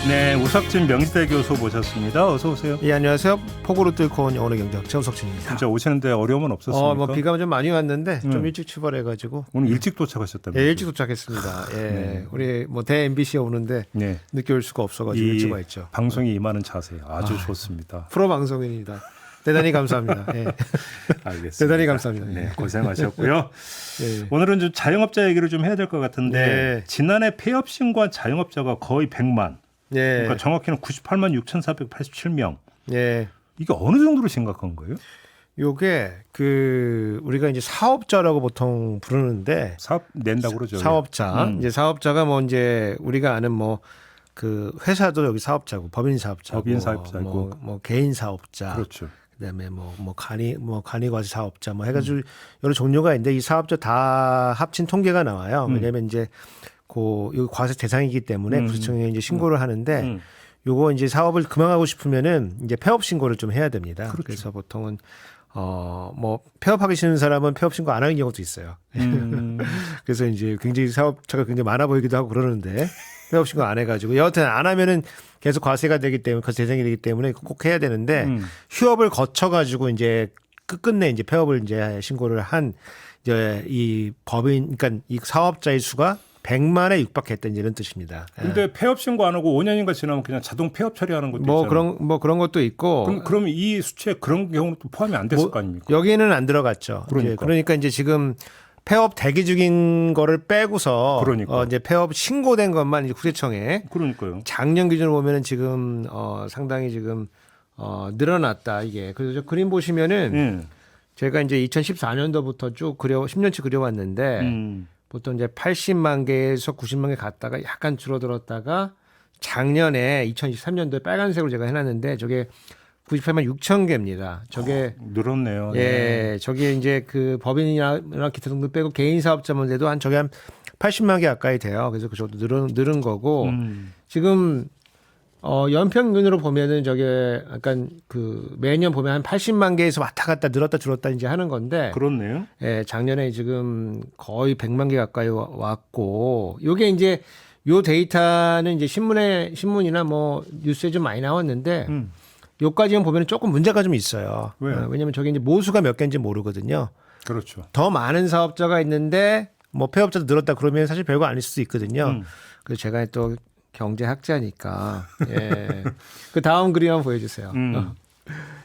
네, 우석진 명지대 교수 모셨습니다. 어서 오세요. 예, 안녕하세요. 폭우로 뚫고 온 영어의 경제 최우석진입니다. 진짜 오시는데 어려움은 없었습니까? 뭐 비가 좀 많이 왔는데 좀 일찍 출발해가지고 오늘 일찍 도착하셨다면서요? 예, 일찍 도착했습니다. 예, 네. 우리 뭐 대 MBC에 오는데 네. 늦게 올 수가 없어가지고 일찍 와있죠. 방송이 임하는 자세 아주 좋습니다. 프로 방송인입니다. 대단히 감사합니다. 예. 알겠습니다. 대단히 감사합니다. 네, 고생하셨고요. 예. 오늘은 좀 자영업자 얘기를 좀 해야 될 것 같은데 네. 지난해 폐업 신고한 자영업자가 거의 100만. 예. 그러니까 정확히는 98만 6,487명. 예. 이게 어느 정도로 심각한 거예요? 요게 우리가 이제 사업자라고 보통 부르는데 사업 낸다고 그러죠. 사업자. 이제 사업자가 뭐 이제 우리가 아는 뭐 그 회사도 여기 사업자고 법인 사업자고 뭐 개인 사업자. 그렇죠. 그다음에 간이과세 사업자 뭐 해가지고 여러 종류가 있는데 이 사업자 다 합친 통계가 나와요. 왜냐하면 이제 여기 과세 대상이기 때문에 구세청에 이제 신고를 하는데 요거 이제 사업을 그만하고 싶으면은 이제 폐업 신고를 좀 해야 됩니다. 그렇죠. 그래서 보통은 뭐 폐업하기 싫은 사람은 폐업 신고 안 하는 경우도 있어요. 그래서 이제 굉장히 사업자가 굉장히 많아 보이기도 하고 그러는데 폐업 신고 안 해가지고 여하튼 안 하면은 계속 과세가 되기 때문에 과세 대상이 되기 때문에 꼭 해야 되는데 휴업을 거쳐가지고 이제 끝끝내 이제 폐업을 이제 신고를 한 이제 이 법인 그러니까 이 사업자의 수가 100만에 육박했다 이런 뜻입니다. 근데 폐업 신고 안 하고 5년인가 지나면 그냥 자동 폐업 처리하는 것도 있잖아요. 그런 것도 있고. 그럼 이 수치에 그런 경우는 또 포함이 안 됐을 거 아닙니까? 여기는 안 들어갔죠. 그러니까 이제 지금 폐업 대기 중인 거를 빼고서 이제 폐업 신고된 것만 이제 구세청에 그러니까요. 작년 기준으로 보면은 지금 상당히 지금 늘어났다 이게. 그래서 저 그림 보시면은 제가 이제 2014년도부터 쭉 10년치 그려왔는데 보통 이제 80만 개에서 90만 개 갔다가 약간 줄어들었다가 작년에 2023년도에 빨간색으로 제가 해놨는데 저게 98만 6천 개입니다. 저게 늘었네요. 예, 네. 저게 이제 그 법인이나 기타 등등 빼고 개인 사업자만 돼도 저게 한 80만 개 가까이 돼요. 그래서 그 정도 늘은 거고 지금 연평균으로 보면은 저게 약간 매년 보면 한 80만 개에서 왔다 갔다 늘었다 줄었다 이제 하는 건데. 그렇네요. 예, 작년에 지금 거의 100만 개 가까이 왔고, 요게 이제 요 데이터는 이제 신문이나 뭐 뉴스에 좀 많이 나왔는데, 요까지만 보면 조금 문제가 좀 있어요. 왜요? 왜냐면 저게 이제 모수가 몇 개인지 모르거든요. 그렇죠. 더 많은 사업자가 있는데, 뭐 폐업자도 늘었다 그러면 사실 별거 아닐 수도 있거든요. 그래서 제가 또 경제학자니까 예. 그 다음 그림 한번 보여주세요.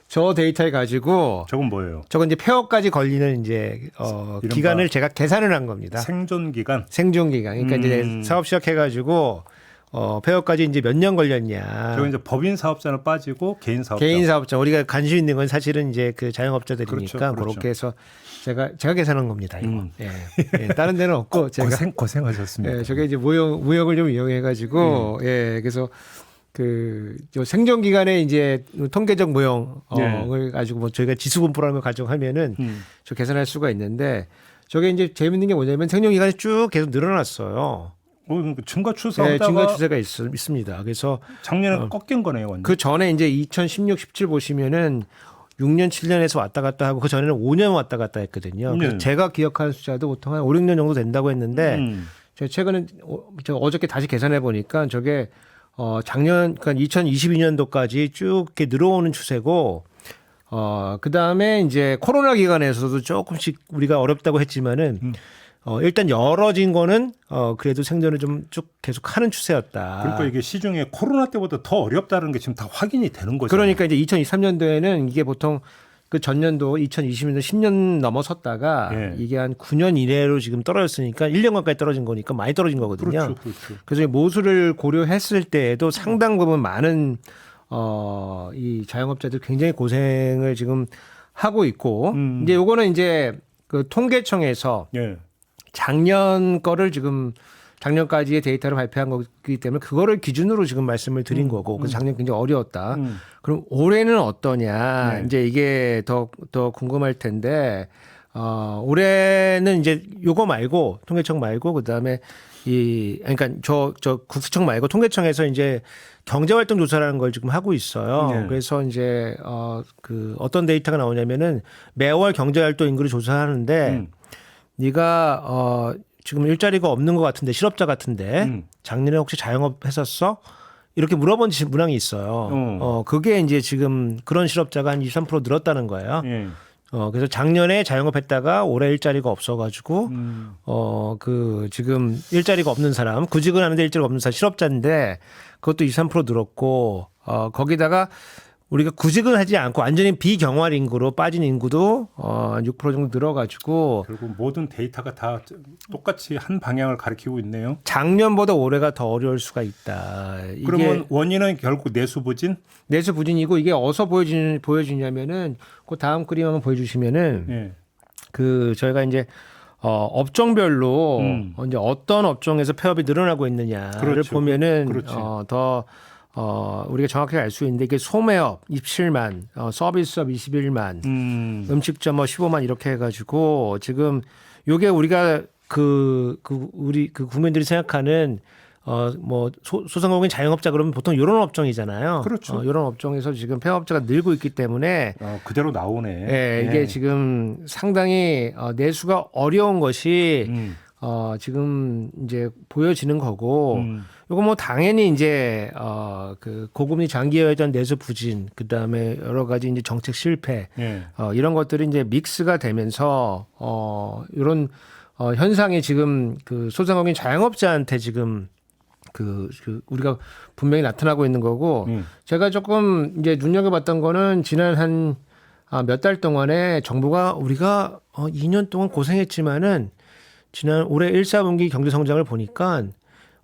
저 데이터를 가지고 저건 뭐예요? 저건 이제 폐업까지 걸리는 이제 기간을 제가 계산을 한 겁니다. 생존 기간. 생존 기간. 그러니까 이제 사업 시작해가지고 폐업까지 이제 몇 년 걸렸냐. 저건 이제 법인 사업자는 빠지고 개인 사업자. 우리가 관심 있는 건 사실은 이제 그 자영업자들이니까 그렇죠. 그렇게 해서 제가 계산한 겁니다. 이거. 예. 다른 데는 없고 제가 고생하셨습니다. 예, 저게 이제 무역을 좀 이용해가지고 예, 그래서 저 생존 기간에 이제 통계적 모형을 가지고 뭐 저희가 지수분포라는 걸 가정하면은 저 계산할 수가 있는데 저게 이제 재밌는 게 뭐냐면 생존 기간이 쭉 계속 늘어났어요. 증가 추세가 네, 증가 추세가 있습니다. 그래서 작년에 꺾인 거네요, 완전. 그 전에 이제 2016, 17 보시면은 6년, 7년에서 왔다 갔다 하고 그 전에는 5년 왔다 갔다 했거든요. 그래서 제가 기억하는 숫자도 보통 한 5, 6년 정도 된다고 했는데 제가 최근에 어저께 다시 계산해 보니까 저게 작년 그러니까 2022년도까지 쭉 이렇게 늘어오는 추세고 그다음에 이제 코로나 기간에서도 조금씩 우리가 어렵다고 했지만은 일단 열어진 거는 그래도 생존을 좀 쭉 계속 하는 추세였다. 그러니까 이게 시중에 코로나 때보다 더 어렵다는 게 지금 다 확인이 되는 거죠. 그러니까 이제 2023년도에는 이게 보통 그 전년도 2020년도 10년 넘어섰다가 이게 한 9년 이내로 지금 떨어졌으니까 1년 가까이 떨어진 거니까 많이 떨어진 거거든요. 그렇죠. 그래서 모수를 고려했을 때에도 상당 부분 많은 이 자영업자들 굉장히 고생을 지금 하고 있고 이제 요거는 이제 그 통계청에서 작년 거를 지금 작년까지의 데이터를 발표한 거기 때문에 그거를 기준으로 지금 말씀을 드린 거고 그래서 작년 굉장히 어려웠다. 그럼 올해는 어떠냐? 이제 이게 더 궁금할 텐데 올해는 이제 요거 말고 통계청 말고 그다음에 그러니까 저 국세청 말고 통계청에서 이제 경제활동 조사라는 걸 지금 하고 있어요. 그래서 이제 어떤 데이터가 나오냐면은 매월 경제활동 인구를 조사하는데 네가 지금 일자리가 없는 것 같은데 실업자 같은데 작년에 혹시 자영업 했었어? 이렇게 물어본 문항이 있어요. 그게 이제 지금 그런 실업자가 한 23% 늘었다는 거예요. 예. 그래서 작년에 자영업했다가 올해 일자리가 없어가지고 그 지금 일자리가 없는 사람, 구직은 하는데 일자리가 없는 사람 실업자인데 그것도 23% 늘었고 거기다가 우리가 구직은 하지 않고 완전히 비경활 인구로 빠진 인구도 6% 정도 늘어가지고 결국 모든 데이터가 다 똑같이 한 방향을 가리키고 있네요. 작년보다 올해가 더 어려울 수가 있다. 그러면 원인은 결국 내수 부진? 내수 부진이고 이게 어디서 보여지냐면은 그 다음 그림 한번 보여주시면은 예. 그 저희가 이제 업종별로 이제 어떤 업종에서 폐업이 늘어나고 있느냐를 그렇죠. 보면은 그렇지. 우리가 정확하게 알 수 있는데 이게 소매업 27만, 서비스업 21만, 음식점 15만 이렇게 해가지고 지금 요게 우리가 우리 국민들이 생각하는 뭐 소상공인 자영업자 그러면 보통 이런 업종이잖아요. 그렇죠. 이런 업종에서 지금 폐업자가 늘고 있기 때문에 그대로 나오네. 예, 이게 지금 상당히 내수가 어려운 것이 지금 이제 보여지는 거고 이거 뭐 당연히 이제 그 고금리 장기화된 내수 부진 그다음에 여러 가지 이제 정책 실패 예. 이런 것들이 이제 믹스가 되면서 이런 현상이 지금 그 소상공인 자영업자한테 지금 그 우리가 분명히 나타나고 있는 거고 제가 조금 이제 눈여겨봤던 거는 지난 한 몇 달 동안에 정부가 우리가 2년 동안 고생했지만은 지난 올해 1, 4분기 경제 성장을 보니까 1,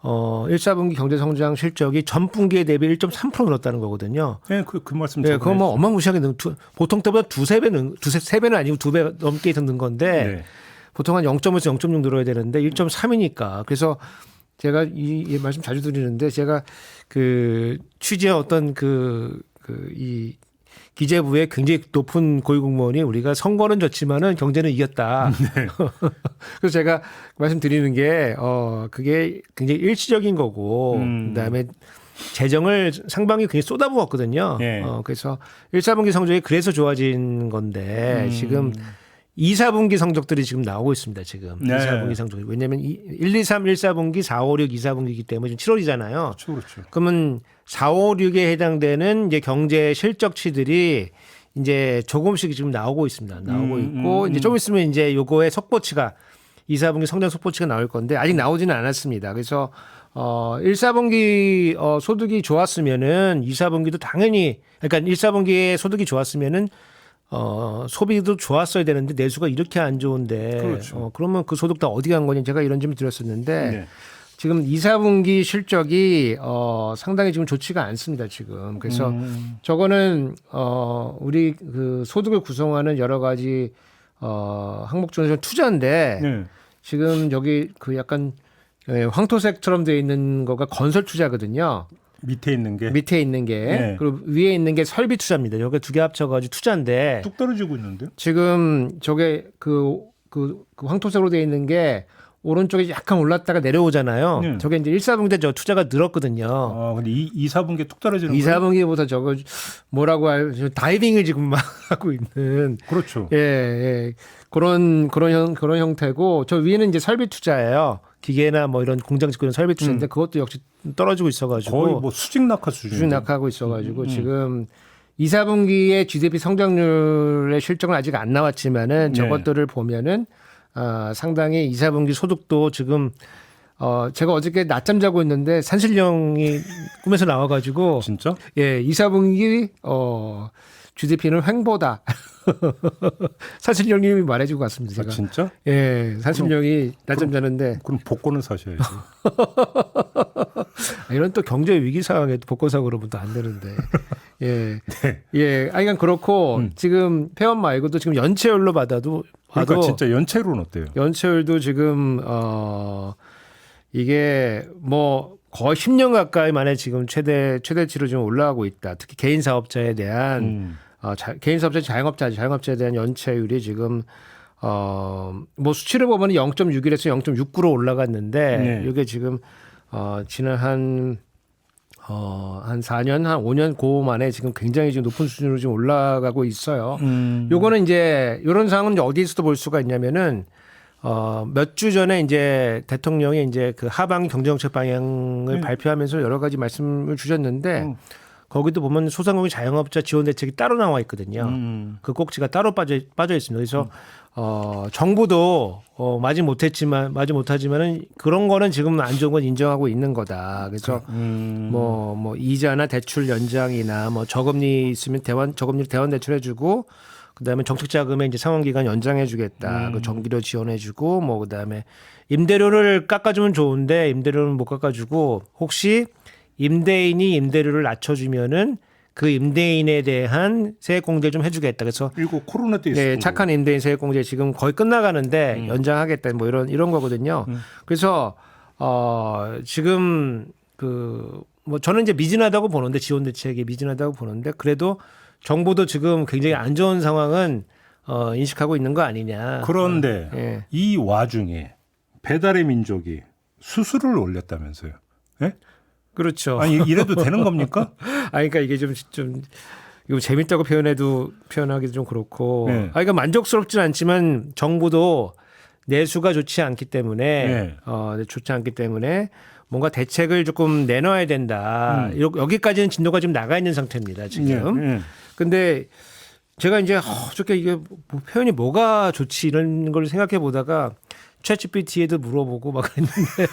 4분기 경제 성장 실적이 전 분기에 대비 1.3% 늘었다는 거거든요. 네, 그 말씀. 네, 그거 뭐 어마무시하게 보통 때보다 두세 배는 아니고 2배 넘게 는 건데 네. 보통 한 0.5에서 0.6 늘어야 되는데 1.3이니까 그래서 제가 이 말씀 자주 드리는데 제가 그 취재 어떤 이 기재부의 굉장히 높은 고위공무원이 우리가 선거는 졌지만은 경제는 이겼다. 네. 그래서 제가 말씀드리는 게 그게 굉장히 일시적인 거고 그다음에 재정을 상반기 굉장히 쏟아부었거든요. 네. 그래서 1, 4분기 성적이 그래서 좋아진 건데 지금 2, 4분기 성적들이 지금 나오고 있습니다. 지금 네. 2, 4분기 성적이. 왜냐하면 1, 2, 3, 1, 4분기, 4, 5, 6, 2, 4분기이기 때문에 지금 7월이잖아요. 그렇죠. 그러면 4, 5, 6에 해당되는 이제 경제 실적치들이 이제 조금씩 지금 나오고 있습니다. 나오고 있고 이제 좀 있으면 이제 요거의 속보치가 2, 4분기 성장 속보치가 나올 건데 아직 나오지는 않았습니다. 그래서 1, 4분기 소득이 좋았으면은 2, 4분기도 당연히 그러니까 1, 4분기에 소득이 좋았으면은 소비도 좋았어야 되는데 내수가 이렇게 안 좋은데 그렇죠. 그러면 그 소득 다 어디 간 거니 제가 이런 질문 드렸었는데 네. 지금 2, 4분기 실적이 상당히 지금 좋지가 않습니다. 지금 그래서 저거는 우리 그 소득을 구성하는 여러 가지 항목 중에서 투자인데 네. 지금 여기 그 약간 황토색처럼 되어 있는 거가 건설 투자거든요. 밑에 있는 게 밑에 있는 게 네. 그리고 위에 있는 게 설비 투자입니다. 여기 두 개 합쳐가지고 투자인데 뚝 떨어지고 있는데요. 지금 저게 그 황토색으로 되어 있는 게 오른쪽에 약간 올랐다가 내려오잖아요. 네. 저게 이제 1, 4분기 때 저 투자가 늘었거든요. 근데 2, 4분기에 뚝 떨어지는 2, 거예요? 4분기보다 저거 뭐라고 다이빙을 지금 막 하고 있는 그렇죠. 예. 그런 형태고 저 위에는 이제 설비 투자예요. 기계나 뭐 이런 공장 짓고 있는 설비 투자인데 그것도 역시 떨어지고 있어가지고 거의 뭐 수직 낙하 수준. 수준 낙하하고 있어가지고 지금 2, 4분기의 GDP 성장률의 실적은 아직 안 나왔지만은 저것들을 보면은 상당히 2, 4분기 소득도 지금 제가 어저께 낮잠 자고 있는데 산신령이 꿈에서 나와가지고 진짜? 예, 2, 4분기 GDP는 횡보다. 산신령님이 말해주고 갔습니다. 제가. 진짜? 예, 산신령이 낮잠 자는데 그럼 복권은 사셔야지. 이런 또 경제 위기 상황에 복권 사고 그러면 또 안 되는데. 예. 네. 예. 그러니까 그렇고 지금 폐업 말고도 지금 연체율로 봐도 그러니까 진짜 연체율은 어때요? 연체율도 지금 이게 뭐 거의 10년 가까이 만에 지금 최대치로 좀 올라가고 있다. 특히 개인 사업자에 대한 개인 사업자, 자영업자에 대한 연체율이 지금 뭐 수치를 보면 0.61에서 0.69로 올라갔는데 네. 이게 지금 지난 한 4년, 한 5년 고 만에 지금 굉장히 지금 높은 수준으로 지금 올라가고 있어요. 요거는 이제 이런 상황은 이제 어디에서도 볼 수가 있냐면은 몇 주 전에 이제 대통령이 이제 그 하반 경제정책 방향을 네. 발표하면서 여러 가지 말씀을 주셨는데 거기도 보면 소상공인 자영업자 지원 대책이 따로 나와 있거든요. 그 꼭지가 따로 빠져 있습니다. 그래서 정부도 마지 못하지만은 그런 거는 지금 안 좋은 건 인정하고 있는 거다. 그래서 뭐 이자나 대출 연장이나 뭐 저금리 있으면 저금리 대환 대출해주고. 그다음에 정책 자금에 이제 상환 기간 연장해 주겠다. 그 전기료 지원해 주고 뭐 그다음에 임대료를 깎아 주면 좋은데 임대료는 못 깎아 주고 혹시 임대인이 임대료를 낮춰 주면은 그 임대인에 대한 세액 공제 좀 해 주겠다. 그래서 이거 코로나 때 있었던 네, 착한 임대인 세액 공제 지금 거의 끝나가는데 연장하겠다. 뭐 이런 거거든요. 그래서 지금 뭐 저는 이제 미진하다고 보는데 지원 대책이 미진하다고 보는데 그래도 정부도 지금 굉장히 안 좋은 상황은 인식하고 있는 거 아니냐. 그런데 예. 이 와중에 배달의 민족이 수수료를 올렸다면서요? 예? 그렇죠. 아니 이래도 되는 겁니까? 그러니까 이게 좀 이거 재밌다고 표현하기도 좀 그렇고. 네. 그러니까 만족스럽진 않지만 정부도 내수가 좋지 않기 때문에 네. 좋지 않기 때문에 뭔가 대책을 조금 내놔야 된다. 여기까지는 진도가 좀 나가 있는 상태입니다 지금. 예, 예. 근데 제가 이제 어저께 이게 뭐 표현이 뭐가 좋지 이런 걸 생각해 보다가 챗GPT에도 물어보고 막 그랬는데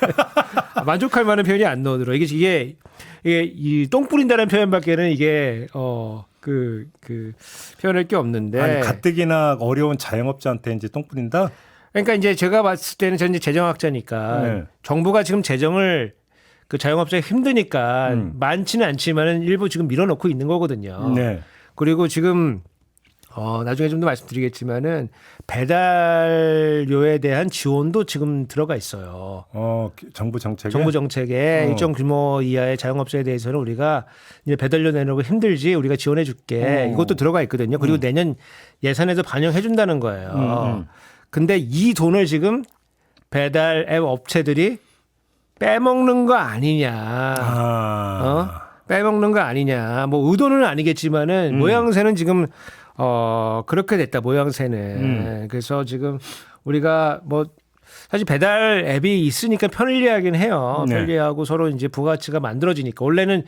만족할 만한 표현이 안 나오더라고요. 이게 이 똥 뿌린다는 표현밖에는 이게 그 표현할 게 없는데. 아니 가뜩이나 어려운 자영업자한테 이제 똥 뿌린다? 그러니까 이제 제가 봤을 때는 저는 이제 재정학자니까 네. 정부가 지금 재정을 그 자영업자가 힘드니까 많지는 않지만은 일부 지금 밀어넣고 있는 거거든요. 네. 그리고 지금 나중에 좀 더 말씀드리겠지만은 배달료에 대한 지원도 지금 들어가 있어요. 정부 정책에. 정부 정책에 일정 규모 이하의 자영업자에 대해서는 우리가 이제 배달료 내놓고 힘들지 우리가 지원해 줄게. 이것도 들어가 있거든요. 그리고 내년 예산에도 반영해 준다는 거예요. 근데 이 돈을 지금 배달 앱 업체들이 빼먹는 거 아니냐. 빼먹는 거 아니냐. 뭐 의도는 아니겠지만은 모양새는 지금 그렇게 됐다. 모양새는. 그래서 지금 우리가 뭐 사실 배달 앱이 있으니까 편리하긴 해요. 네. 편리하고 서로 이제 부가가치가 만들어지니까 원래는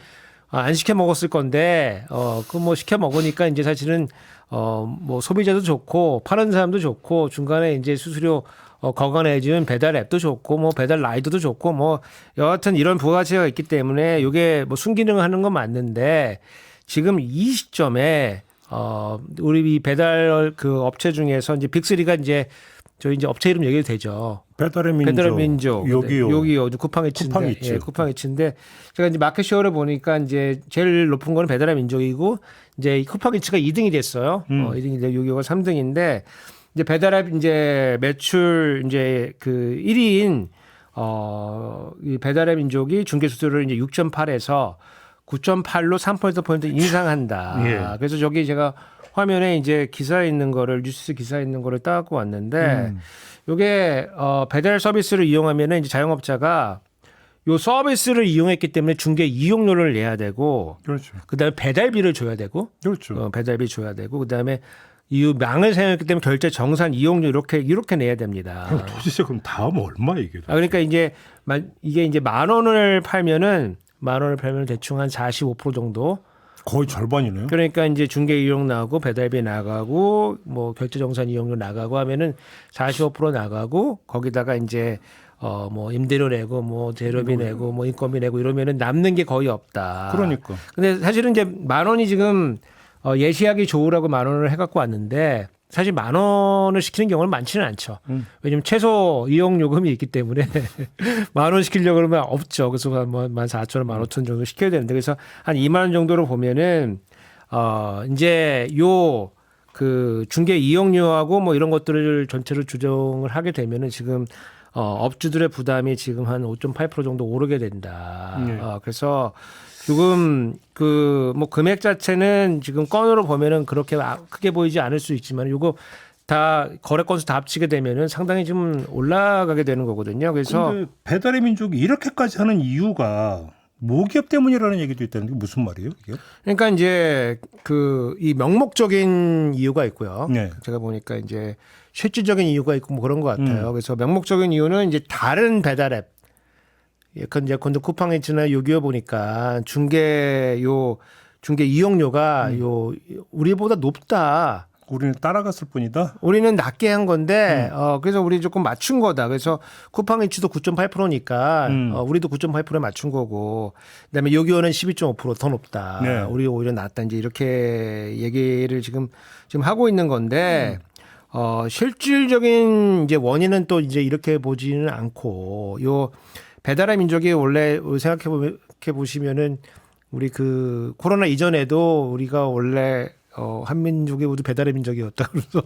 안 시켜 먹었을 건데 그 뭐 시켜 먹으니까 이제 사실은 뭐 소비자도 좋고 파는 사람도 좋고 중간에 이제 수수료 거간해주는 배달 앱도 좋고 뭐 배달 라이더도 좋고 뭐 여하튼 이런 부가가치가 있기 때문에 이게 뭐 순기능을 하는 건 맞는데 지금 이 시점에 우리 이 배달 그 업체 중에서 이제 빅3가 이제 저희 이제 업체 이름 얘기도 되죠. 배달의 민족, 요기요, 쿠팡이츠인데, 쿠팡이츠. 예, 쿠팡이츠인데 제가 이제 마켓쉐어를 보니까 이제 제일 높은 거는 배달의 민족이고 이제 쿠팡이츠가 2등이 됐어요. 2등이 돼 요기요가 3등인데 이제 배달앱 이제 매출 이제 그 1위인 이 배달의 민족이 중개 수수료를 이제 6.8에서 9.8로 3%포인트 인상한다. 예. 그래서 저기 제가 화면에 이제 기사에 있는 거를 뉴스 기사에 있는 거를 따갖고 왔는데 요게 배달 서비스를 이용하면은 이제 자영업자가 요 서비스를 이용했기 때문에 중개 이용료를 내야 되고 그렇죠. 그다음에 배달비를 줘야 되고 그렇죠. 배달비 줘야 되고 그다음에 이 망을 사용했기 때문에 결제 정산 이용료 이렇게 내야 됩니다. 도대체 그럼 다음 얼마 이게? 그러니까 이제 이게 이제 10,000원을 팔면은 대충 한 45% 정도. 거의 절반이네요. 그러니까 이제 중개 이용 나가고 배달비 나가고 뭐 결제 정산 이용료 나가고 하면은 45% 나가고 거기다가 이제 뭐 임대료 내고 뭐 재료비 내고 뭐 인건비 내고 이러면은 남는 게 거의 없다. 그러니까. 근데 사실은 이제 10,000원이 지금 예시하기 좋으라고 10,000원을 해갖고 왔는데 사실 10,000원을 시키는 경우는 많지는 않죠. 왜냐면 최소 이용 요금이 있기 때문에 10,000원 시키려고 그러면 없죠. 그래서 뭐 14,000원, 15,000원 정도 시켜야 되는데 그래서 한 20,000원 정도로 보면은 이제 요 그 중개 이용료하고 뭐 이런 것들을 전체로 조정을 하게 되면은 지금 업주들의 부담이 지금 한 5.8% 정도 오르게 된다. 그래서 지금 그 뭐 금액 자체는 지금 건으로 보면은 그렇게 크게 보이지 않을 수 있지만 요거 다 거래 건수 다 합치게 되면은 상당히 좀 올라가게 되는 거거든요. 그래서 근데 배달의 민족이 이렇게까지 하는 이유가 모기업 때문이라는 얘기도 있다는데 무슨 말이에요? 이게? 그러니까 이제 이 명목적인 이유가 있고요. 네. 제가 보니까 이제 실질적인 이유가 있고 뭐 그런 것 같아요. 그래서 명목적인 이유는 이제 다른 배달 앱, 예컨대 이제 쿠팡이츠나 요기요 보니까 중개 이용료가 우리보다 높다. 우리는 따라갔을 뿐이다. 우리는 낮게 한 건데 그래서 우리 조금 맞춘 거다. 그래서 쿠팡이츠도 9.8%니까 우리도 9.8%에 맞춘 거고, 그다음에 요기요는 12.5%더 높다. 네. 우리 오히려 낫다. 이제 이렇게 얘기를 지금 하고 있는 건데 실질적인 이제 원인은 또 이제 이렇게 보지는 않고, 요 배달의 민족이 원래 생각해 보시면은 우리 그 코로나 이전에도 우리가 원래 한민족이 모두 배달의 민족이었다. 그래서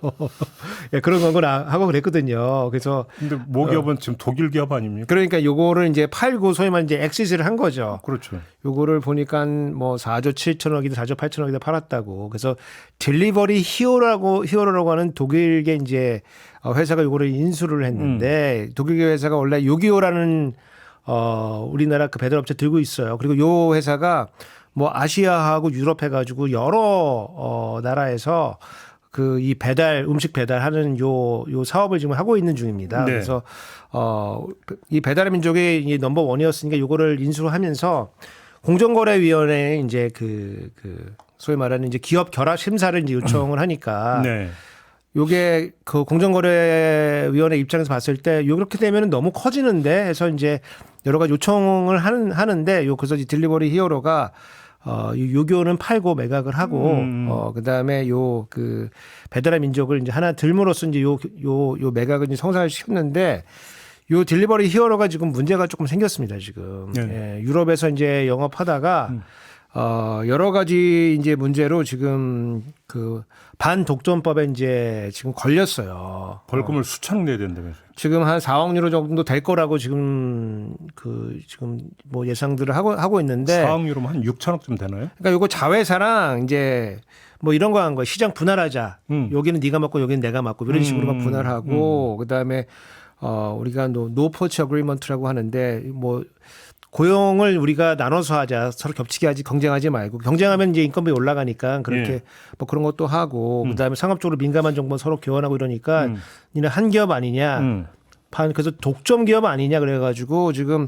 예, 그런 건 하고 그랬거든요. 그래서 근데 모기업은 지금 독일 기업 아닙니까? 그러니까 요거를 이제 팔고 소위 말해 이제 엑시스를 한 거죠. 그렇죠. 요거를 보니까 뭐 4조 7천억이다 4조 8천억이다 팔았다고. 그래서 딜리버리 히어로라고 하는 독일계 이제 회사가 요거를 인수를 했는데 독일계 회사가 원래 요기요라는 우리나라 그 배달업체 들고 있어요. 그리고 요 회사가 뭐 아시아하고 유럽 해가지고 여러 나라에서 그 이 음식 배달하는 요 사업을 지금 하고 있는 중입니다. 네. 그래서 이 배달의 민족이 이 넘버 원이었으니까 요거를 인수를 하면서 공정거래위원회에 이제 그 소위 말하는 이제 기업 결합 심사를 이제 요청을 하니까 네. 요게 그 공정거래위원회 입장에서 봤을 때 이렇게 되면 너무 커지는데 해서 이제 여러 가지 요청을 하는데 그래서 이 딜리버리 히어로가 요기요는 팔고 매각을 하고 그다음에 그 배달의 민족을 이제 하나 들므로써 이제 요 매각을 이제 성사를 시켰는데 요 딜리버리 히어로가 지금 문제가 조금 생겼습니다, 지금. 네. 예, 유럽에서 이제 영업하다가 여러 가지 이제 문제로 지금 그 반독점법에 이제 지금 걸렸어요. 벌금을 수천억 내야 된다면서요. 지금 한 4억 유로 정도 될 거라고 지금 뭐 예상들을 하고 있는데. 4억 유로면 한 6천억쯤 되나요? 그러니까 요거 자회사랑 이제 뭐 이런 거 한 거예요. 시장 분할하자. 여기는 네가 맡고 여기는 내가 맡고 이런 식으로 막 분할하고 그다음에 우리가 노포치 어그리먼트라고 하는데 뭐 고용을 우리가 나눠서 하자. 서로 겹치게 하지, 경쟁하지 말고. 경쟁하면 이제 인건비 올라가니까 그렇게 뭐 그런 것도 하고, 그다음에 상업적으로 민감한 정보 서로 교환하고 이러니까 니네 한 기업 아니냐. 그래서 독점 기업 아니냐 그래가지고 지금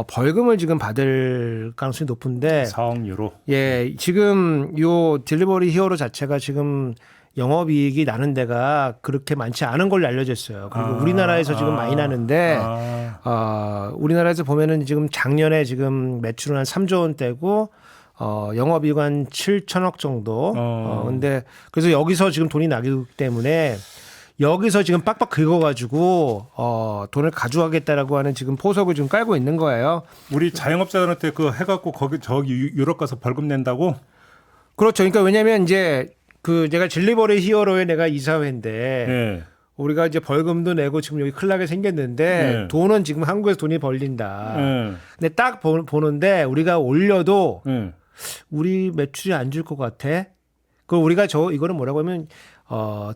벌금을 지금 받을 가능성이 높은데. 4억 유로. 예, 지금 요 딜리버리 히어로 자체가 지금 영업이익이 나는 데가 그렇게 많지 않은 걸로 알려져 있어요. 그리고 우리나라에서 지금 많이 나는데, 우리나라에서 보면은 지금 작년에 지금 매출은 한 3조 원대고, 영업이익 한 7천억 정도. 근데 그래서 여기서 지금 돈이 나기 때문에 여기서 지금 빡빡 긁어가지고, 돈을 가져가겠다라고 하는 지금 포석을 지금 깔고 있는 거예요. 우리 자영업자들한테 그 해갖고 저기 유럽 가서 벌금 낸다고? 그렇죠. 그러니까 왜냐면 이제 내가 딜리버리 히어로에 내가 이사회인데 네. 우리가 이제 벌금도 내고 지금 여기 큰일 나게 생겼는데 네. 돈은 지금 한국에서 돈이 벌린다. 근데 딱 보는데 우리가 올려도 우리 매출이 안 줄 것 같아. 그 우리가 이거는 뭐라고 하면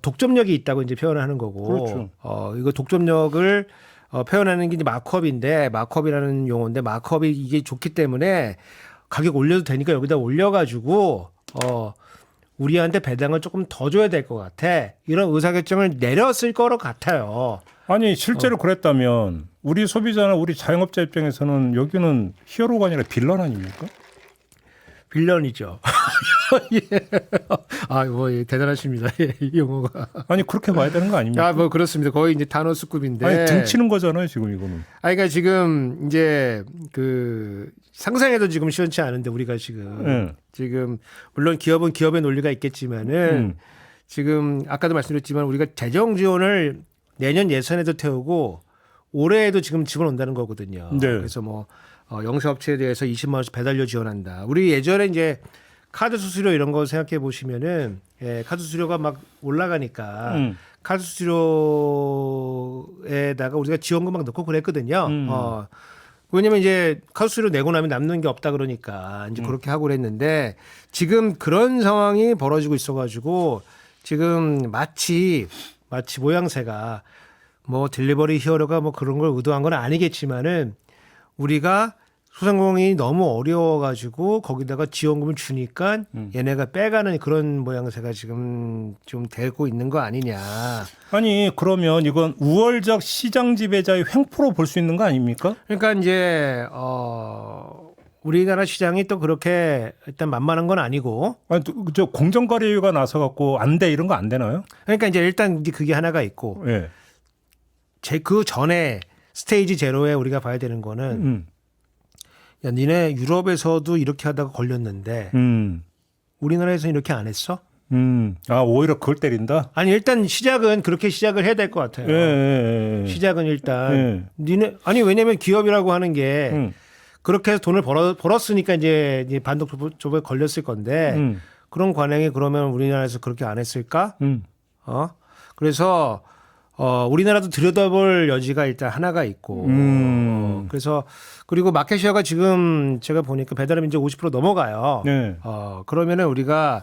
독점력이 있다고 이제 표현을 하는 거고. 그렇죠. 이거 독점력을 표현하는 게 이제 마크업인데 마크업이라는 용어인데 마크업이 이게 좋기 때문에 가격 올려도 되니까 여기다 올려가지고 우리한테 배당을 조금 더 줘야 될 것 같아. 이런 의사결정을 내렸을 거로 같아요. 아니 실제로 그랬다면 우리 소비자나 우리 자영업자 입장에서는 여기는 히어로가 아니라 빌런 아닙니까? 빌런이죠. 예. 뭐 대단하십니다. 예, 이 용어가. 아니 그렇게 봐야 되는 거 아닙니까? 뭐 그렇습니다. 거의 이제 타노스급인데. 아니 등치는 거잖아요 지금 이거는. 그러니까 지금 이제 상상해도 지금 시원치 않은데 우리가 지금 물론 기업은 기업의 논리가 있겠지만은 지금 아까도 말씀드렸지만 우리가 재정 지원을 내년 예산에도 태우고 올해에도 지금 집어넣는다는 거거든요. 네. 그래서 뭐 영세업체에 대해서 20만 원씩 배달료 지원한다. 우리 예전에 이제 카드 수수료 이런 거 생각해 보시면은 카드 수수료가 막 올라가니까 카드 수수료에다가 우리가 지원금 막 넣고 그랬거든요. 왜냐면 이제 카드 수수료 내고 나면 남는 게 없다 그러니까 이제 그렇게 하고 그랬는데 지금 그런 상황이 벌어지고 있어가지고 지금 마치 모양새가 뭐 딜리버리 히어로가 뭐 그런 걸 의도한 건 아니겠지만은 우리가 소상공인이 너무 어려워가지고 거기다가 지원금을 주니까 얘네가 빼가는 그런 모양새가 지금 좀 되고 있는 거 아니냐. 아니 그러면 이건 우월적 시장 지배자의 횡포로 볼 수 있는 거 아닙니까? 그러니까 이제 우리나라 시장이 또 그렇게 일단 만만한 건 아니고. 아니 저 공정거래위가 나서 갖고 안 돼 이런 거 안 되나요? 그러니까 이제 일단 이제 그게 하나가 있고. 예. 그 전에 스테이지 제로에 우리가 봐야 되는 거는 야, 니네 유럽에서도 이렇게 하다가 걸렸는데 우리나라에서는 이렇게 안 했어? 아 오히려 그걸 때린다. 아니 일단 시작은 그렇게 시작을 해야 될 것 같아요. 예. 시작은 일단 니네 아니 왜냐면 기업이라고 하는 게 그렇게 해서 돈을 벌었으니까 이제 반독 조보에 걸렸을 건데 그런 관행이 그러면 우리나라에서 그렇게 안 했을까? 그래서 우리나라도 들여다볼 여지가 일단 하나가 있고 그래서 그리고 마켓시어가 지금 제가 보니까 배달의 민족 50% 넘어가요. 네. 그러면은 우리가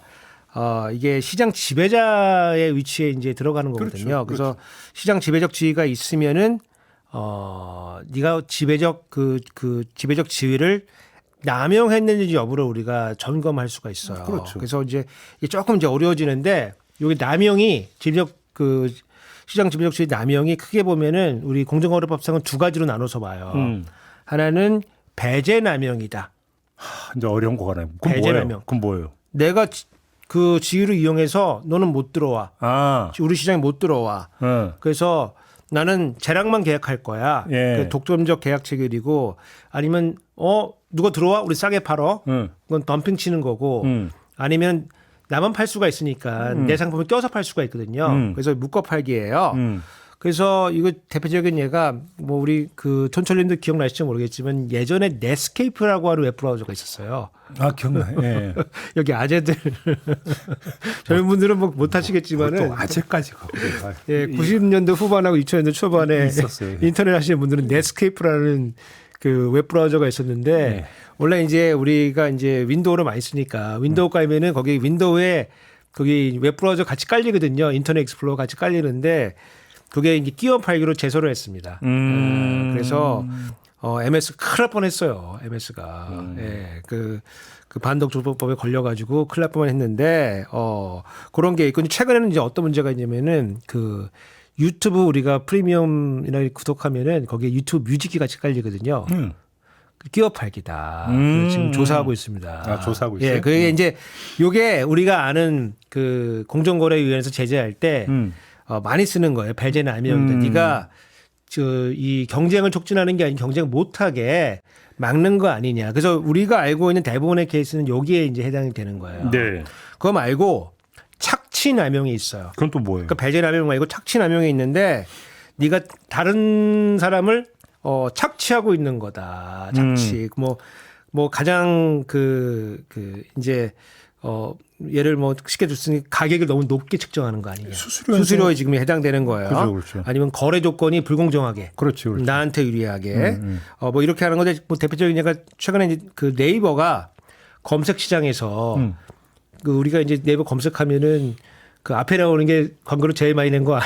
이게 시장 지배자의 위치에 이제 들어가는 거거든요. 그렇죠. 그래서 시장 지배적 지위가 있으면은 네가 지배적 그 지배적 지위를 남용했는지 여부를 우리가 점검할 수가 있어요. 그렇죠. 그래서 이제 이게 조금 이제 어려워지는데 여기 남용이 지배적 시장 지배적 지위 남용이 크게 보면은 우리 공정거래법상은 두 가지로 나눠서 봐요. 하나는 배제 남용이다. 이제 어려운 거가 나요. 배제 남용. 그건 뭐예요? 내가 그 지위를 이용해서 너는 못 들어와. 아, 우리 시장에 못 들어와. 그래서 나는 쟤랑만 계약할 거야. 예. 그 독점적 계약 체결이고 아니면 누가 들어와 우리 싸게 팔어. 그건 덤핑 치는 거고 아니면 나만 팔 수가 있으니까 내 상품을 껴서 팔 수가 있거든요. 그래서 묶어 팔기예요. 그래서 이거 대표적인 예가 뭐 우리 그 촌철님도 기억나실지 모르겠지만 예전에 넷스케이프라고 하는 웹브라우저가 있었어요. 아 기억나요. 예. 여기 아재들 젊은 분들은 뭐 못하시겠지만은 또 아직까지 가고. 예, 90년대 후반하고 2000년대 초반에 있었어요. 인터넷 하시는 분들은 넷스케이프라는 그 웹브라우저가 있었는데 네. 원래 이제 우리가 이제 윈도우를 많이 쓰니까 윈도우 깔면은 거기 윈도우에 거기 웹브라우저 같이 깔리거든요. 인터넷 익스플로러 같이 깔리는데 그게 이제 끼워 팔기로 제소를 했습니다. 그래서 MS 큰일 날 뻔했어요. MS가 예, 그 반독 조보법에 걸려가지고 큰일 날 뻔했는데 그런 게 있고 최근에는 이제 어떤 문제가 있냐면은 그 유튜브 우리가 프리미엄이나 구독하면은 거기에 유튜브 뮤직이 같이 깔리거든요. 끼워 팔기다. 지금 조사하고 있습니다. 아, 조사하고 있어요? 예, 그게 이제 요게 우리가 아는 그 공정거래위원회에서 제재할 때 많이 쓰는 거예요. 배제 남용인데 네가 이 경쟁을 촉진하는 게 아닌 경쟁 못하게 막는 거 아니냐. 그래서 우리가 알고 있는 대부분의 케이스는 여기에 이제 해당이 되는 거예요. 네. 그거 말고 착취 남용이 있어요. 그건 또 뭐예요? 그러니까 배제 남용 말고 착취 남용이 있는데 네가 다른 사람을 착취하고 있는 거다. 착취. 뭐 가장 이제 예를 뭐 쉽게 줬으니 가격을 너무 높게 측정하는 거 아니냐. 수수료에 지금 해당되는 거예요. 그렇죠. 아니면 거래 조건이 불공정하게. 그렇죠. 나한테 유리하게. 뭐 이렇게 하는 건데 뭐 대표적인 예가 최근에 이제 그 네이버가 검색 시장에서 그 우리가 이제 네이버 검색하면은 그 앞에 나오는 게 광고를 제일 많이 낸 거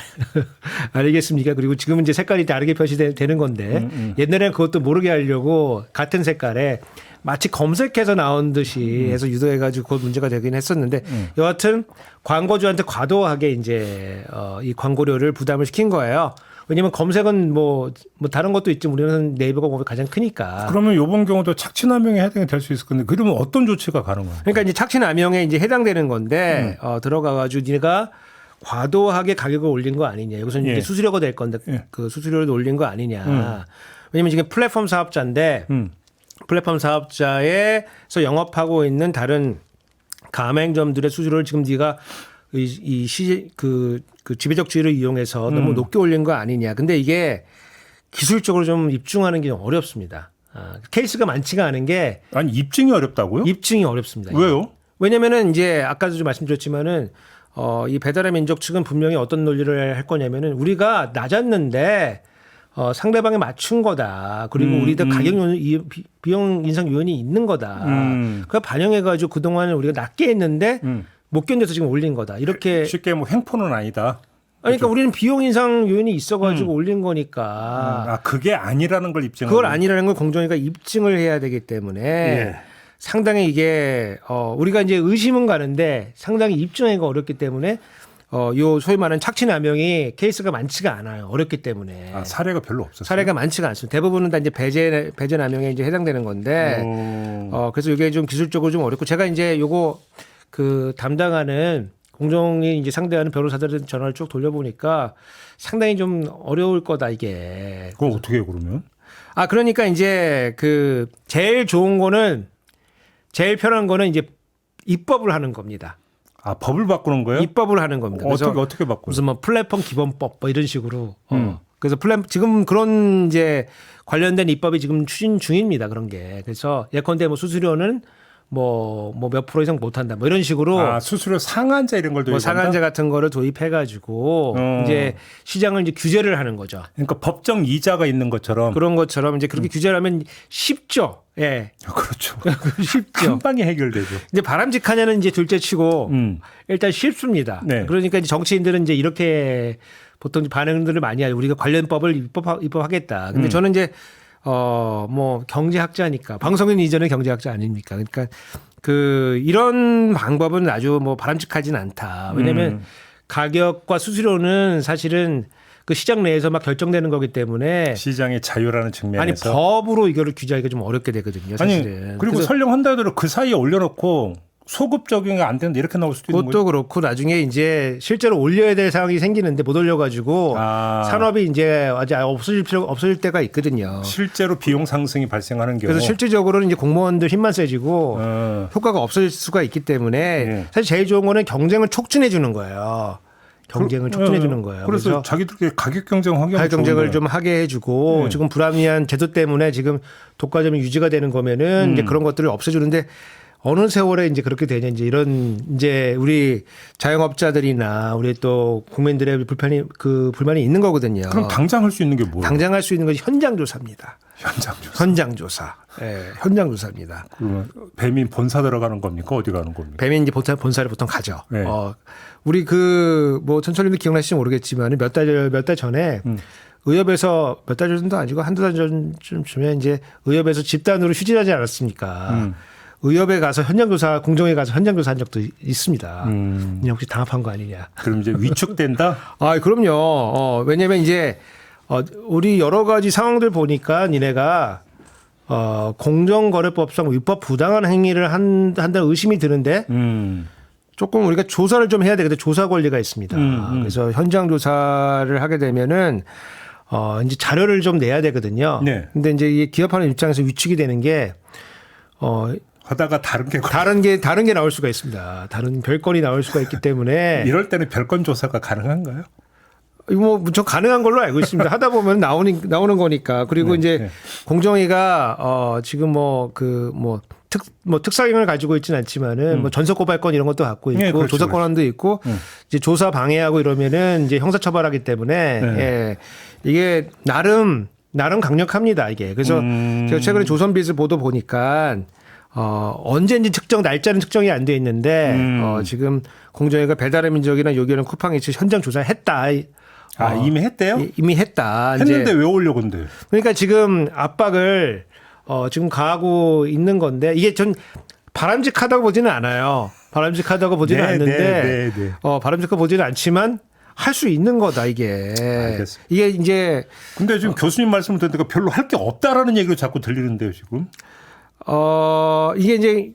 아니겠습니까? 그리고 지금은 이제 색깔이 다르게 표시되는 건데 옛날에는 그것도 모르게 하려고 같은 색깔에 마치 검색해서 나온 듯이 해서 유도해가지고 그것 문제가 되긴 했었는데 여하튼 광고주한테 과도하게 이제 이 광고료를 부담을 시킨 거예요. 왜냐하면 검색은 뭐 다른 것도 있지만 우리는 네이버가 보면 가장 크니까. 그러면 이번 경우도 착취남용에 해당이 될 수 있을 건데 그러면 어떤 조치가 가능한가요? 그러니까 이제 착취남용에 이제 해당되는 건데 들어가가지고 네가 과도하게 가격을 올린 거 아니냐. 여기서 이제 수수료가 될 건데 그 수수료를 올린 거 아니냐. 왜냐하면 지금 플랫폼 사업자인데 플랫폼 사업자에서 영업하고 있는 다른 가맹점들의 수수료를 지금 네가 그 지배적 지위를 이용해서 너무 높게 올린 거 아니냐. 근데 이게 기술적으로 좀 입증하는 게 좀 어렵습니다. 케이스가 많지가 않은 게. 아니, 입증이 어렵다고요? 입증이 어렵습니다. 왜요? 왜냐면은 이제 아까도 좀 말씀드렸지만은 이 배달의 민족 측은 분명히 어떤 논리를 할 거냐면은 우리가 낮았는데 상대방에 맞춘 거다. 그리고 우리도 가격 비용 인상 요인이 있는 거다. 그걸 반영해가지고 그동안은 우리가 낮게 했는데 못 견뎌서 지금 올린 거다. 이렇게 쉽게 뭐 횡포는 아니다. 그러니까 우리는 비용 인상 요인이 있어가지고 올린 거니까. 아 그게 아니라는 걸 입증. 그걸 아니라는 걸 공정위가 입증을 해야 되기 때문에 예. 상당히 이게 우리가 이제 의심은 가는데 상당히 입증하기가 어렵기 때문에 요 소위 말하는 착취남용이 케이스가 많지가 않아요. 어렵기 때문에. 아, 사례가 별로 없었어요. 사례가 많지가 않습니다. 대부분은 다 이제 배제 남용에 이제 해당되는 건데 그래서 이게 좀 기술적으로 좀 어렵고 제가 이제 요거 그 담당하는 공정이 이제 상대하는 변호사들은 전화를 쭉 돌려보니까 상당히 좀 어려울 거다 이게. 그럼 어떻게 해요 그러면? 아 그러니까 이제 그 제일 좋은 거는 제일 편한 거는 이제 입법을 하는 겁니다. 아 법을 바꾸는 거예요? 입법을 하는 겁니다. 그래서 어떻게 바꾸요? 무슨 뭐 플랫폼 기본법 뭐 이런 식으로. 그래서 지금 그런 이제 관련된 입법이 지금 추진 중입니다. 그런 게. 그래서 예컨대 뭐 수수료는 뭐 몇 프로 이상 못 한다. 뭐 이런 식으로. 아, 수수료 상한제 이런 걸 도입한다. 뭐 상한제 같은 거를 도입해 가지고 이제 시장을 이제 규제를 하는 거죠. 그러니까 법정 이자가 있는 것처럼. 그런 것처럼 이제 그렇게 규제를 하면 쉽죠. 예. 그렇죠. 쉽죠. 한 방에 해결되죠. 이제 바람직하냐는 이제 둘째 치고 일단 쉽습니다. 네. 그러니까 이제 정치인들은 이제 이렇게 보통 반응들을 많이 하죠. 우리가 관련법을 입법하겠다. 근데 저는 이제 뭐 경제학자니까 방송인 이전에 경제학자 아닙니까? 그러니까 그 이런 방법은 아주 뭐 바람직하진 않다. 왜냐하면 가격과 수수료는 사실은 그 시장 내에서 막 결정되는 거기 때문에 시장의 자유라는 측면에서. 아니 법으로 이거를 규제하기가 좀 어렵게 되거든요. 사실은. 아니 그리고 설령 한다더라도 그 사이에 올려놓고 소급 적용이 안 되는데 이렇게 나올 수도 있는 거죠. 그것도 그렇고 나중에 이제 실제로 올려야 될 상황이 생기는데 못 올려가지고 산업이 이제 아직 없어질 때가 있거든요. 실제로 비용 상승이 발생하는 경우. 그래서 실질적으로는 이제 공무원들 힘만 세지고 효과가 없어질 수가 있기 때문에 네. 사실 제일 좋은 거는 경쟁을 촉진해 주는 거예요. 경쟁을 촉진해 주는 거예요. 그래서 자기들끼리 가격 경쟁하게 가격 경쟁을 좀 하게 해주고 지금 불합리한 제도 때문에 지금 독과점이 유지가 되는 거면은 이제 그런 것들을 없애주는데 어느 세월에 이제 그렇게 되냐 이제 이런 이제 우리 자영업자들이나 우리 또 국민들의 불만이 있는 거거든요. 그럼 당장 할 수 있는 게 뭐예요? 당장 할 수 있는 것이 현장 조사입니다. 현장 조사. 현장 조사. 예, 현장 조사입니다. 그러면 배민 본사 들어가는 겁니까? 어디 가는 겁니까? 배민 이제 본사를 보통 가죠. 네. 우리 뭐 전철님도 기억나실지 모르겠지만 몇 달 전에 의협에서 몇 달 전도 아니고 한두 달 전쯤에 이제 의협에서 집단으로 휴진하지 않았습니까? 의협에 가서 현장조사, 공정에 가서 현장조사한 적도 있습니다. 혹시 당합한 거 아니냐. 그럼 이제 위축된다? 아, 그럼요. 왜냐면 이제, 우리 여러 가지 상황들 보니까 니네가, 공정거래법상 위법 부당한 행위를 한다는 의심이 드는데, 조금 우리가 조사를 좀 해야 되거든요. 조사 권리가 있습니다. 그래서 현장조사를 하게 되면은, 이제 자료를 좀 내야 되거든요. 네. 근데 이제 이게 기업하는 입장에서 위축이 되는 게, 하다가 다른 게 나올 수가 있습니다. 다른 별건이 나올 수가 있기 때문에 이럴 때는 별건 조사가 가능한가요? 이거 뭐 무척 가능한 걸로 알고 있습니다. 하다 보면 나오는 거니까. 그리고 네, 이제 네. 공정위가 지금 특사경을 가지고 있지는 않지만은 뭐 전속 고발권 이런 것도 갖고 있고 네, 그렇죠, 조사 권한도 있고 이제 조사 방해하고 이러면은 이제 형사 처벌하기 때문에 네. 예, 이게 나름 강력합니다. 이게 그래서 제가 최근에 조선비즈 보도 보니까. 언제인지 날짜는 특정이 안 돼 있는데, 지금 공정위가 배달의 민족이나 요기요는 쿠팡이츠 현장 조사했다. 이미 했대요? 이미 했다. 했는데 이제. 왜 올려 근데? 그러니까 지금 압박을, 지금 가하고 있는 건데, 이게 전 바람직하다고 보지는 않아요. 바람직하다고 보지는 않는데, 바람직하고 보지는 않지만, 할 수 있는 거다, 이게. 알겠습니다. 이게 이제. 근데 지금 교수님 말씀을 듣니까 별로 할 게 없다라는 얘기를 자꾸 들리는데요, 지금. 이게 이제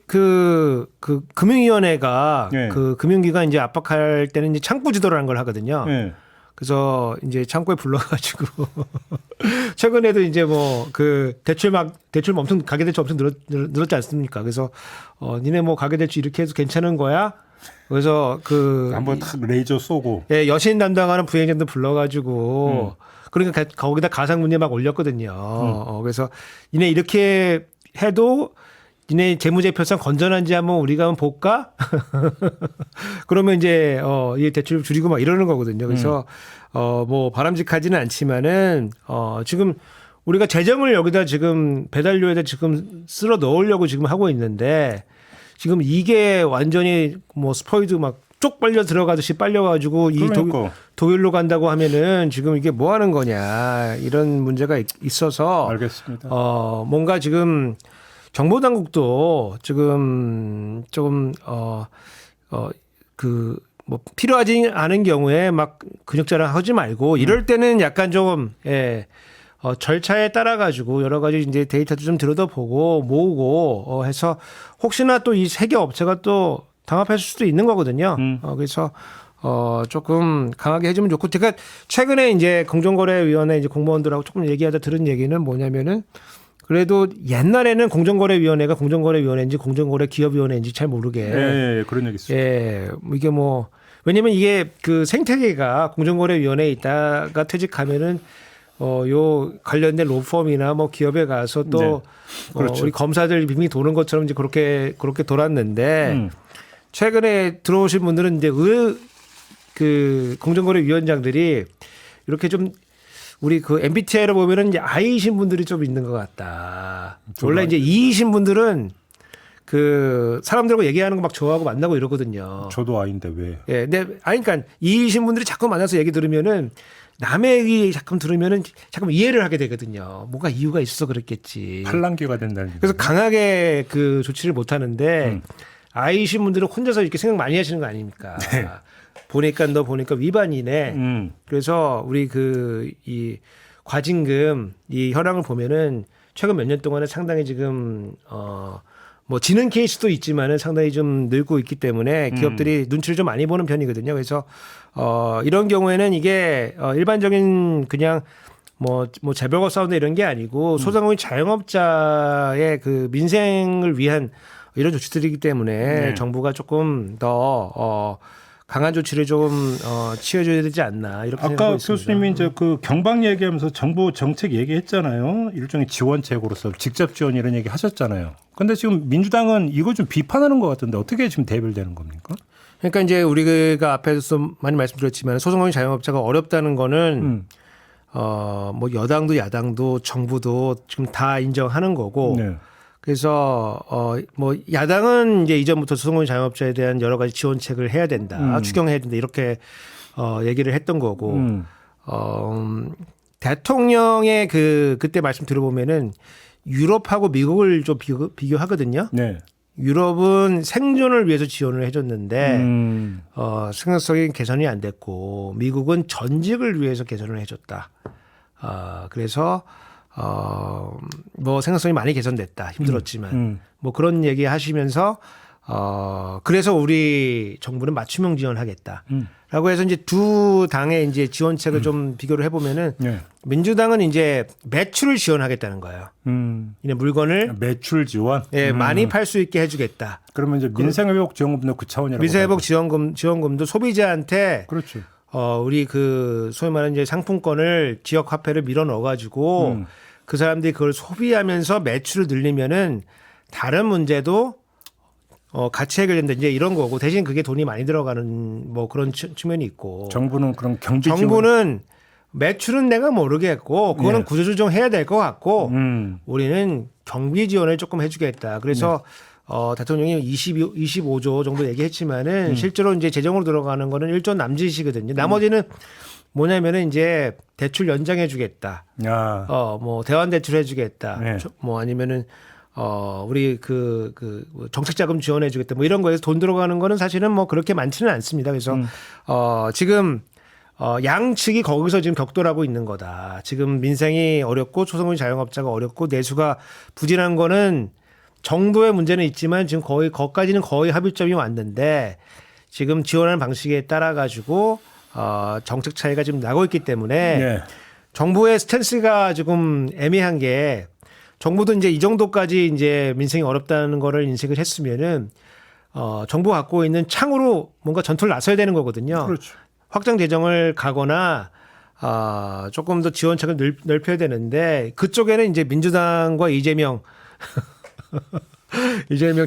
금융위원회가 네. 금융기관 이제 압박할 때는 이제 창구 지도라는 걸 하거든요. 네. 그래서 이제 창구에 불러가지고 최근에도 이제 대출 엄청 가계대출 엄청 늘었지 않습니까? 그래서 니네 뭐 가계대출 이렇게 해도 괜찮은 거야? 그래서 한번 탁 레이저 쏘고. 예, 여신 담당하는 부행장도 불러가지고 그러니까 거기다 가상 문제 막 올렸거든요. 그래서 니네 이렇게 해도 니네 재무제표상 건전한지 한번 우리가 한번 볼까? 그러면 이제 이 대출을 줄이고 막 이러는 거거든요. 그래서 뭐 바람직하지는 않지만은 지금 우리가 재정을 여기다 지금 배달료에다 지금 쓸어 넣으려고 지금 하고 있는데 지금 이게 완전히 뭐 스포일드 막 쪽 빨려 들어가듯이 빨려가지고 이 그러니까. 독일로 간다고 하면은 지금 이게 뭐 하는 거냐 이런 문제가 있어서 알겠습니다. 뭔가 지금 정보 당국도 지금 조금 뭐 필요하지 않은 경우에 막 근육자랑 하지 말고 이럴 때는 약간 좀 절차에 따라 가지고 여러 가지 이제 데이터도 좀 들여다보고 모으고 해서 혹시나 또 이 세계 업체가 또 담합했을 수도 있는 거거든요. 그래서 조금 강하게 해주면 좋고, 제가 최근에 이제 공정거래위원회 이제 공무원들하고 조금 얘기하다 들은 얘기는 뭐냐면은 그래도 옛날에는 공정거래위원회가 공정거래위원회인지 공정거래기업위원회인지 잘 모르게 예, 그런 얘기 있어요. 이게 뭐 왜냐면 이게 그 생태계가 공정거래위원회에 있다가 퇴직하면은 요 관련된 로펌이나 뭐 기업에 가서 또 네. 그렇죠. 우리 검사들 빙빙 도는 것처럼 이제 그렇게 돌았는데 최근에 들어오신 분들은 이제 그 공정거래위원장들이 이렇게 좀 우리 그 MBTI로 보면은 이제 I이신 분들이 좀 있는 것 같다. 원래 이제 E이신 분들은 그 사람들하고 얘기하는 거 막 좋아하고 만나고 이러거든요. 저도 아인데 왜? 예, 근데 그러니까 E이신 분들이 자꾸 만나서 얘기 들으면은 남의 얘기 자꾸 들으면은 자꾸 이해를 하게 되거든요. 뭔가 이유가 있어서 그랬겠지. 팔랑귀가 된다는. 그래서 강하게 그 조치를 못 하는데 I이신 분들은 혼자서 이렇게 생각 많이 하시는 거 아닙니까? 네. 보니까 위반이네. 그래서 우리 이 과징금 이 현황을 보면은 최근 몇 년 동안에 상당히 지금 뭐 지는 케이스도 있지만은 상당히 좀 늘고 있기 때문에 기업들이 눈치를 좀 많이 보는 편이거든요. 그래서 이런 경우에는 이게 일반적인 그냥 뭐 재벌과 싸운다 이런 게 아니고 소상공인 자영업자의 그 민생을 위한 이런 조치들이기 때문에 정부가 조금 더 강한 조치를 좀 취해줘야 되지 않나 이렇게 생각하고 아까 있습니다. 교수님이 이제 그 경방 얘기하면서 정부 정책 얘기했잖아요. 일종의 지원책으로서 직접 지원 이런 얘기 하셨잖아요. 근데 지금 민주당은 이거 좀 비판하는 것 같은데 어떻게 지금 대별되는 겁니까? 그러니까 이제 우리가 앞에서 많이 말씀드렸지만 소상공인 자영업자가 어렵다는 거는 뭐 여당도 야당도 정부도 지금 다 인정하는 거고. 네. 그래서 뭐 야당은 이제 이전부터 소상공인 자영업자에 대한 여러 가지 지원책을 해야 된다, 추경해야 된다 이렇게 얘기를 했던 거고 대통령의 그때 말씀 들어보면은 유럽하고 미국을 좀 비교하거든요. 네. 유럽은 생존을 위해서 지원을 해줬는데 생산성이 개선이 안 됐고 미국은 전직을 위해서 개선을 해줬다. 그래서 뭐 생산성이 많이 개선됐다. 힘들었지만 뭐 그런 얘기 하시면서 그래서 우리 정부는 맞춤형 지원하겠다. 라고 해서 이제 두 당의 이제 지원책을 좀 비교를 해보면은 네. 민주당은 이제 매출을 지원하겠다는 거예요. 이 물건을 매출 지원. 많이 팔 수 있게 해주겠다. 그러면 이제 민생회복 지원금도 그 차원이라고. 민생회복 지원금도 소비자한테 그렇죠. 우리 그 소위 말하는 이제 상품권을 지역 화폐를 밀어 넣어가지고 그 사람들이 그걸 소비하면서 매출을 늘리면은 다른 문제도 같이 해결된다 이제 이런 거고 대신 그게 돈이 많이 들어가는 뭐 그런 측면이 있고 정부는 그런 경제 정부는 매출은 내가 모르겠고 그거는 구조조정 해야 될 것 같고 우리는 경비 지원을 조금 해주겠다. 그래서 대통령이 25조 정도 얘기했지만은 실제로 이제 재정으로 들어가는 거는 1조 남짓이거든요. 나머지는 뭐냐면은 이제 대출 연장해 주겠다. 뭐 대환 대출 해 주겠다. 네. 뭐 아니면은 우리 정책 자금 지원해 주겠다. 뭐 이런 거에서 돈 들어가는 거는 사실은 뭐 그렇게 많지는 않습니다. 그래서 지금 양측이 거기서 지금 격돌하고 있는 거다. 지금 민생이 어렵고 소상공인 자영업자가 어렵고 내수가 부진한 거는 정도의 문제는 있지만 지금 거기까지는 거의 합의점이 왔는데 지금 지원하는 방식에 따라 가지고 정책 차이가 지금 나고 있기 때문에 정부의 스탠스가 조금 애매한 게 정부도 이제 이 정도까지 이제 민생이 어렵다는 거를 인식을 했으면은 정부가 갖고 있는 창으로 뭔가 전투를 나서야 되는 거거든요. 그렇죠. 확장 재정을 가거나 조금 더 지원책을 넓혀야 되는데 그쪽에는 이제 민주당과 이재명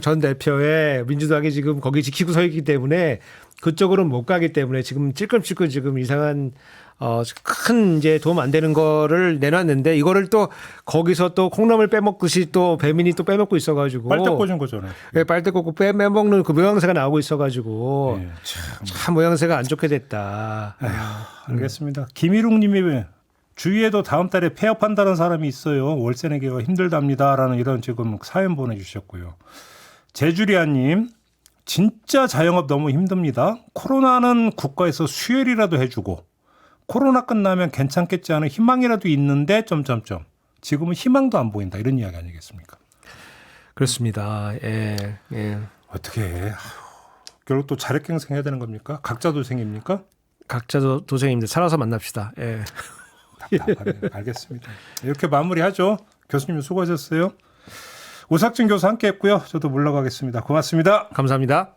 전 대표의 민주당이 지금 거기 지키고 서 있기 때문에 그쪽으로는 못 가기 때문에 지금 찔끔찔끔 지금 이상한 큰 이제 도움 안 되는 거를 내놨는데 이거를 또 거기서 또 콩나물 빼먹듯이 또 배민이 또 빼먹고 있어가지고 빨대 꽂은 거잖아요. 예, 빨대 꽂고 빼먹는 그 모양새가 나오고 있어가지고 네, 참 모양새가 안 좋게 됐다. 알겠습니다. 김일웅님이 주위에도 다음 달에 폐업한다는 사람이 있어요. 월세 내기가 힘들답니다라는 이런 지금 사연 보내주셨고요. 제주리아님 진짜 자영업 너무 힘듭니다. 코로나는 국가에서 수혈이라도 해주고 코로나 끝나면 괜찮겠지 하는 희망이라도 있는데 점점점 지금은 희망도 안 보인다 이런 이야기 아니겠습니까? 그렇습니다. 예, 예. 어떻게 해? 아휴, 결국 또 자력갱생 해야 되는 겁니까? 각자 도생입니까? 각자도 도생입니다. 살아서 만납시다. 예. 답답하네요. 알겠습니다. 이렇게 마무리하죠. 교수님 수고하셨어요. 오삭진 교수 함께했고요. 저도 물러가겠습니다. 고맙습니다. 감사합니다.